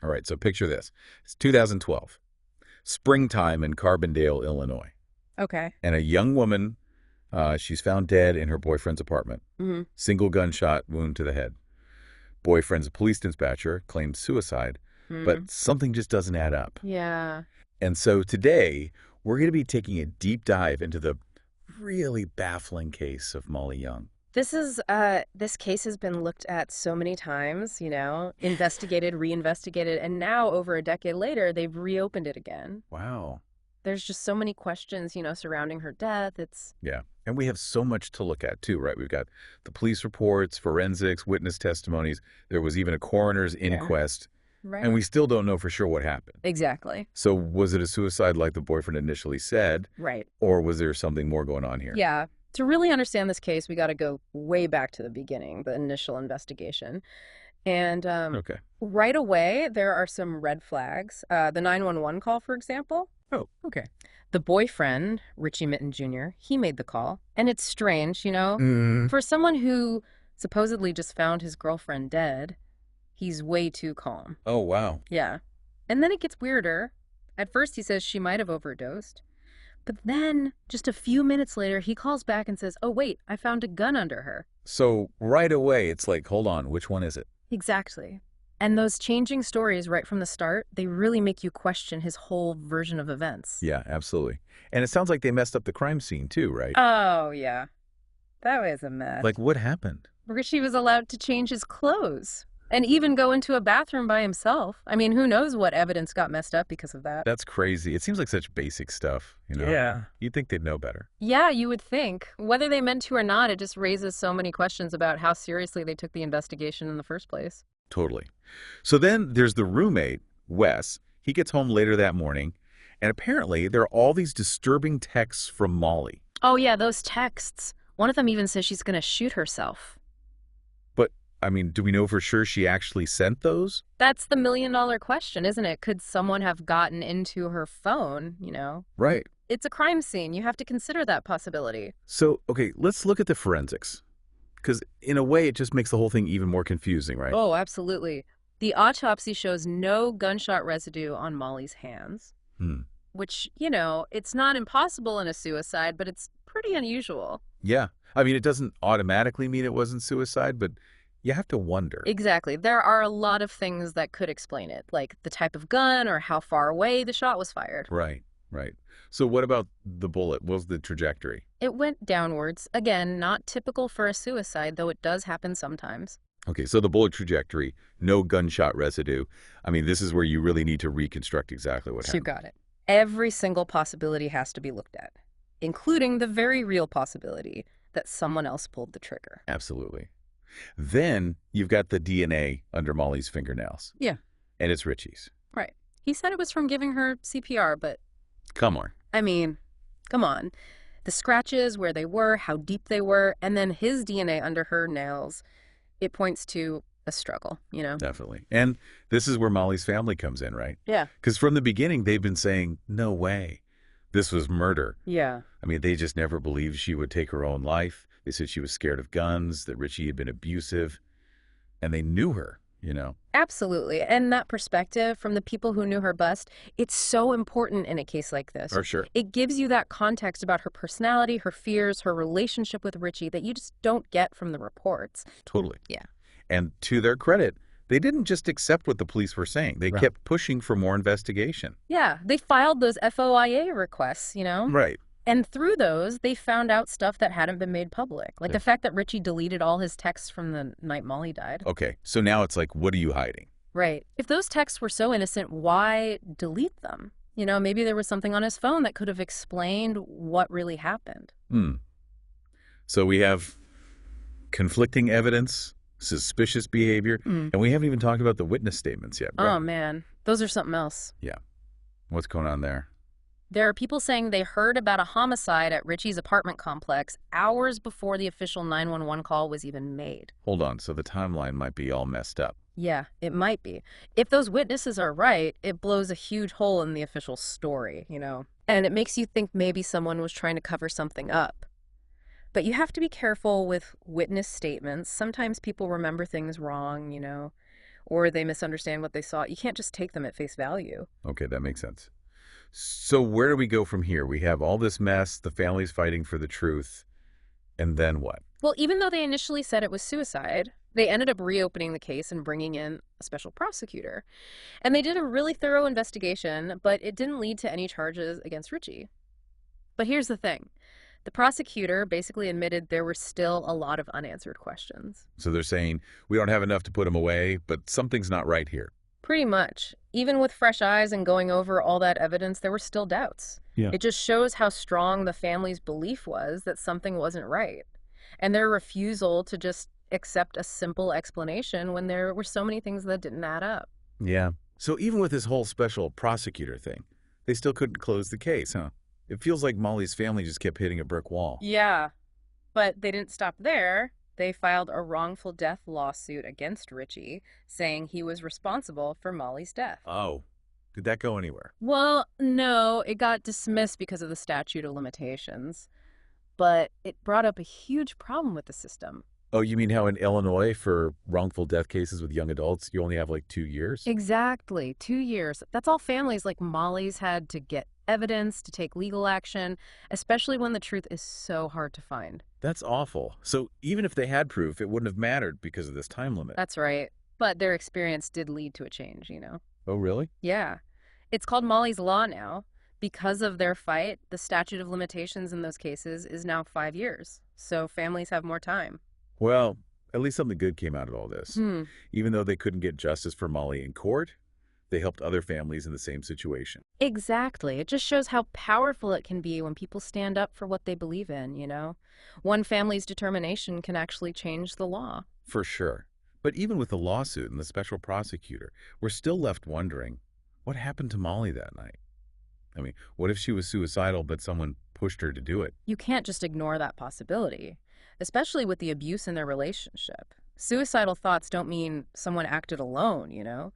All right, so picture this. It's 2012, springtime in Carbondale, Illinois. Okay. And a young woman, she's found dead in her boyfriend's apartment. Hmm. Single gunshot wound to the head. Boyfriend's a police dispatcher, claims suicide, Hmm. but something just doesn't add up. Yeah. And so today, we're going to be taking a deep dive into the really baffling case of Molly Young. This case has been looked at so many times, investigated, reinvestigated, and now over a decade later, they've reopened it again. Wow. There's just so many questions, surrounding her death. Yeah. And we have so much to look at, too, right? We've got the police reports, forensics, witness testimonies. There was even a coroner's Yeah. inquest, and Right. we still don't know for sure what happened. Exactly. So was it a suicide like the boyfriend initially said, Right. or was there something more going on here? Yeah. To really understand this case, we got to go way back to the beginning, the initial investigation. And Okay. right away, there are some red flags. The 911 call, for example. Oh, okay. The boyfriend, Richie Mitten Jr., he made the call. And it's strange, Mm. for someone who supposedly just found his girlfriend dead, he's way too calm. Oh, wow. Yeah. And then it gets weirder. At first, he says she might have overdosed. But then, just a few minutes later, he calls back and says, oh, wait, I found a gun under her. So right away, it's like, hold on, which one is it? Exactly. And those changing stories right from the start, they really make you question his whole version of events. Yeah, absolutely. And it sounds like they messed up the crime scene, too, right? Oh, yeah. That was a mess. Like, what happened? Richie was allowed to change his clothes and even go into a bathroom by himself. I mean, who knows what evidence got messed up because of that. That's crazy. It seems like such basic stuff, you know? Yeah. You'd think they'd know better. Yeah, you would think. Whether they meant to or not, it just raises so many questions about how seriously they took the investigation in the first place. Totally. So then there's the roommate, Wes. He gets home later that morning, and apparently there are all these disturbing texts from Molly. Oh, yeah, those texts. One of them even says she's going to shoot herself. But, I mean, do we know for sure she actually sent those? That's the million-dollar question, isn't it? Could someone have gotten into her phone? Right. It's a crime scene. You have to consider that possibility. So, okay, let's look at the forensics. Because in a way, it just makes the whole thing even more confusing, right? Oh, absolutely. The autopsy shows no gunshot residue on Molly's hands, Hmm. which, it's not impossible in a suicide, but it's pretty unusual. Yeah. I mean, it doesn't automatically mean it wasn't suicide, but you have to wonder. Exactly. There are a lot of things that could explain it, like the type of gun or how far away the shot was fired. Right, right. So what about the bullet? What was the trajectory? It went downwards. Again, not typical for a suicide, though it does happen sometimes. Okay, so the bullet trajectory, no gunshot residue. I mean, this is where you really need to reconstruct exactly what You happened. got it. Every single possibility has to be looked at, including the very real possibility that someone else pulled the trigger. Absolutely. Then you've got the DNA under Molly's fingernails. Yeah. And it's Richie's. Right. He said it was from giving her CPR, but, Come on. I mean, come on. The scratches, where they were, how deep they were, and then his DNA under her nails, it points to a struggle. Definitely. And this is where Molly's family comes in, right? Yeah. Because from the beginning, they've been saying, no way. This was murder. Yeah. I mean, they just never believed she would take her own life. They said she was scared of guns, that Richie had been abusive, and they knew her. Absolutely. And that perspective from the people who knew her best, it's so important in a case like this. For sure. It gives you that context about her personality, her fears, her relationship with Richie that you just don't get from the reports. Totally. Yeah. And to their credit, they didn't just accept what the police were saying. They Right. kept pushing for more investigation. Yeah, they filed those FOIA requests. Right. And through those, they found out stuff that hadn't been made public. Like Yeah. the fact that Richie deleted all his texts from the night Molly died. Okay. So now it's like, what are you hiding? Right. If those texts were so innocent, why delete them? Maybe there was something on his phone that could have explained what really happened. So we have conflicting evidence, suspicious behavior, Mm. and we haven't even talked about the witness statements yet. Oh, man. Those are something else. What's going on there? There are people saying they heard about a homicide at Richie's apartment complex hours before the official 911 call was even made. Hold on. So the timeline might be all messed up. Yeah, it might be. If those witnesses are right, it blows a huge hole in the official story. And it makes you think maybe someone was trying to cover something up. But you have to be careful with witness statements. Sometimes people remember things wrong. or they misunderstand what they saw. You can't just take them at face value. Okay, that makes sense. So where do we go from here? We have all this mess, the family's fighting for the truth, and then what? Well, even though they initially said it was suicide, they ended up reopening the case and bringing in a special prosecutor. And they did a really thorough investigation, but it didn't lead to any charges against Richie. But here's the thing. The prosecutor basically admitted there were still a lot of unanswered questions. So they're saying, we don't have enough to put him away, but something's not right here. Pretty much. Even with fresh eyes and going over all that evidence, there were still doubts. Yeah. It just shows how strong the family's belief was that something wasn't right. And their refusal to just accept a simple explanation when there were so many things that didn't add up. Yeah. So even with this whole special prosecutor thing, they still couldn't close the case, huh? It feels like Molly's family just kept hitting a brick wall. Yeah, but they didn't stop there. They filed a wrongful death lawsuit against Richie, saying he was responsible for Molly's death. Oh, did that go anywhere? Well, no, it got dismissed because of the statute of limitations. But it brought up a huge problem with the system. Oh, you mean how in Illinois for wrongful death cases with young adults, you only have like 2 years? Exactly, 2 years. That's all families like Molly's had to get evidence, to take legal action, especially when the truth is so hard to find. That's awful. So even if they had proof, it wouldn't have mattered because of this time limit. That's right. But their experience did lead to a change, you know? Oh, really? Yeah. It's called Molly's Law now. Because of their fight, the statute of limitations in those cases is now 5 years. So families have more time. Well, at least something good came out of all this. Hmm. Even though they couldn't get justice for Molly in court, they helped other families in the same situation. Exactly. It just shows how powerful it can be when people stand up for what they believe in, you know? One family's determination can actually change the law. For sure. But even with the lawsuit and the special prosecutor, we're still left wondering, what happened to Molly that night? I mean, what if she was suicidal, but someone pushed her to do it? You can't just ignore that possibility, especially with the abuse in their relationship. Suicidal thoughts don't mean someone acted alone, you know?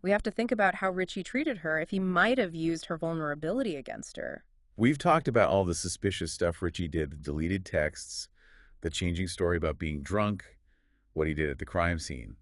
We have to think about how Richie treated her if he might have used her vulnerability against her. We've talked about all the suspicious stuff Richie did, the deleted texts, the changing story about being drunk, what he did at the crime scene.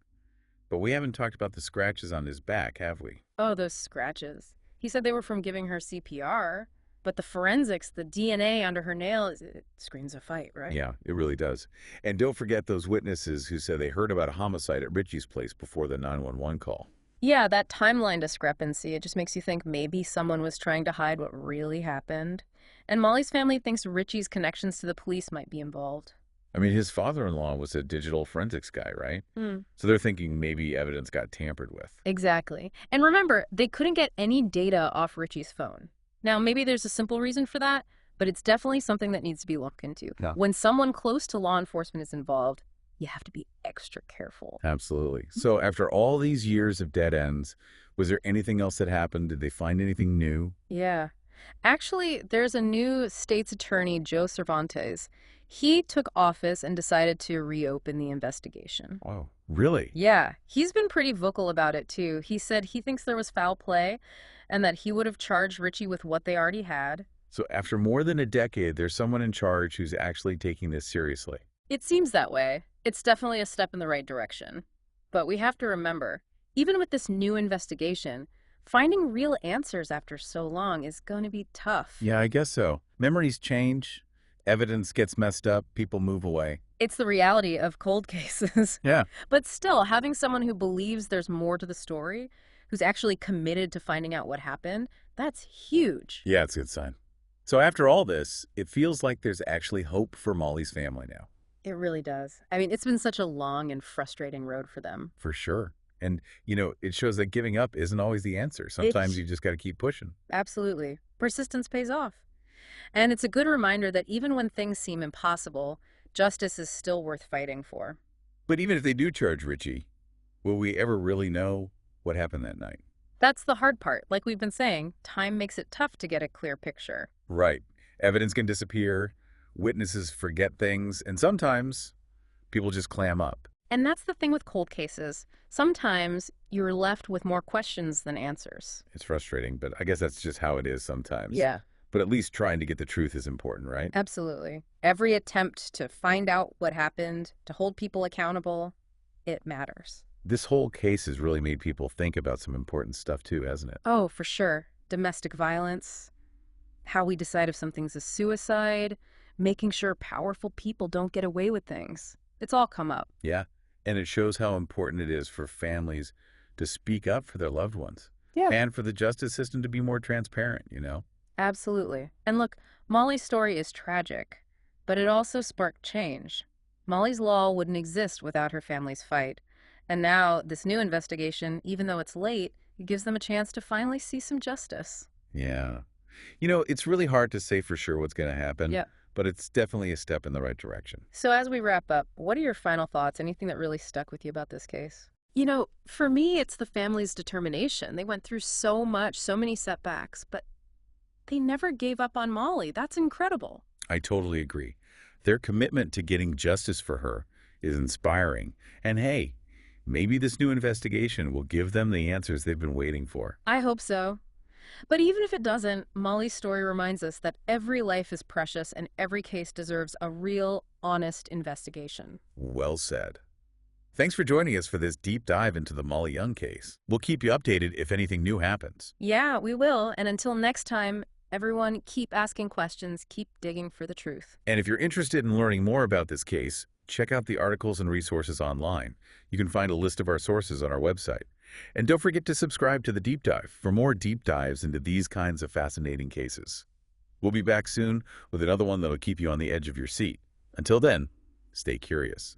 But we haven't talked about the scratches on his back, have we? Oh, those scratches. He said they were from giving her CPR, but the forensics, the DNA under her nail, it screams a fight, right? Yeah, it really does. And don't forget those witnesses who said they heard about a homicide at Richie's place before the 911 call. Yeah, that timeline discrepancy, it just makes you think maybe someone was trying to hide what really happened. And Molly's family thinks Richie's connections to the police might be involved. I mean, his father-in-law was a digital forensics guy, right? Hmm. So they're thinking maybe evidence got tampered with. Exactly. And remember, they couldn't get any data off Richie's phone. Now, maybe there's a simple reason for that, but it's definitely something that needs to be looked into. Yeah. When someone close to law enforcement is involved, you have to be extra careful. Absolutely. So after all these years of dead ends, was there anything else that happened? Did they find anything new? Yeah. Actually, there's a new state's attorney, Joe Cervantes. He took office and decided to reopen the investigation. Oh, really? Yeah, he's been pretty vocal about it, too. He said he thinks there was foul play and that he would have charged Richie with what they already had. So after more than a decade, there's someone in charge who's actually taking this seriously. It seems that way. It's definitely a step in the right direction. But we have to remember, even with this new investigation, finding real answers after so long is going to be tough. Yeah, I guess so. Memories change, evidence gets messed up, people move away. It's the reality of cold cases. Yeah. But still, having someone who believes there's more to the story, who's actually committed to finding out what happened, that's huge. Yeah, it's a good sign. So after all this, it feels like there's actually hope for Molly's family now. It really does. I mean, it's been such a long and frustrating road for them. For sure. And, you know, it shows that giving up isn't always the answer. Sometimes It's- you just got to keep pushing. Absolutely. Persistence pays off. And it's a good reminder that even when things seem impossible, justice is still worth fighting for. But even if they do charge Richie, will we ever really know what happened that night? That's the hard part. Like we've been saying, time makes it tough to get a clear picture. Right. Evidence can disappear, witnesses forget things, and sometimes people just clam up. And that's the thing with cold cases. Sometimes you're left with more questions than answers. It's frustrating, but I guess that's just how it is sometimes. Yeah. But at least trying to get the truth is important, right? Absolutely. Every attempt to find out what happened, to hold people accountable, it matters. This whole case has really made people think about some important stuff too, hasn't it? Oh, for sure. Domestic violence, how we decide if something's a suicide, making sure powerful people don't get away with things. It's all come up. Yeah. And it shows how important it is for families to speak up for their loved ones Yeah. and for the justice system to be more transparent. Absolutely. And look, Molly's story is tragic, but it also sparked change. Molly's law wouldn't exist without her family's fight. And now, this new investigation, even though it's late, it gives them a chance to finally see some justice. Yeah. It's really hard to say for sure what's going to happen, Yeah. but it's definitely a step in the right direction. So, as we wrap up, what are your final thoughts? Anything that really stuck with you about this case? For me, it's the family's determination. They went through so much, so many setbacks, but they never gave up on Molly. That's incredible. I totally agree. Their commitment to getting justice for her is inspiring. And hey, maybe this new investigation will give them the answers they've been waiting for. I hope so. But even if it doesn't, Molly's story reminds us that every life is precious and every case deserves a real, honest investigation. Well said. Thanks for joining us for this deep dive into the Molly Young case. We'll keep you updated if anything new happens. Yeah, we will. And until next time, everyone, keep asking questions, keep digging for the truth. And if you're interested in learning more about this case, check out the articles and resources online. You can find a list of our sources on our website. And don't forget to subscribe to The Deep Dive for more deep dives into these kinds of fascinating cases. We'll be back soon with another one that'll keep you on the edge of your seat. Until then, stay curious.